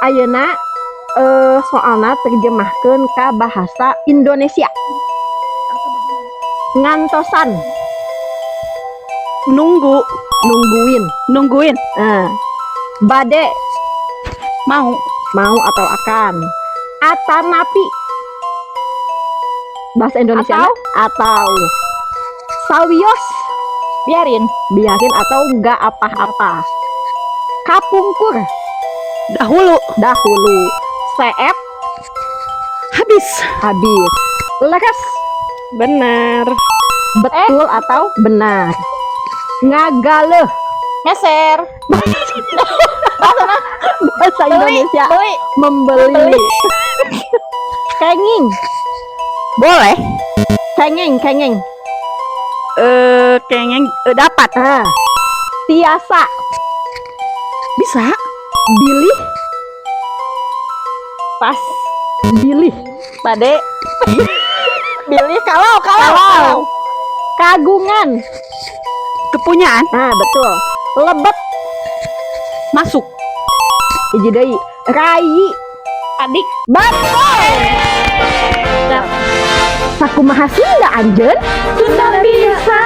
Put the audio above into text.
Ayeuna soalna terjemahkeun ka bahasa Indonesia. Ngantosan, Nunggu. nungguin. Nungguin. Bade, Mau. mau atau akan. Atanapi, bahasa Indonesia atau. Sawios, Biarin. biarin atau enggak apa-apa. Kapungkur, Dahulu. dahulu. Seep, Habis. habis. Leres, Benar. betul atau benar. Ngagaleh, Ngeser. bahasa Indonesia Beli. membeli. Kenging, Boleh. kengeng. Kayaknya dapat. Tiasa, Bisa. bilih, Pas. bilih. Pade. Pilih kalau. Kagungan, Kepunyaan. betul. Lebet, Masuk. hiji deui. Rayi, Adik. betul. Sakumaha Sunda anjeun? Sunda bisa.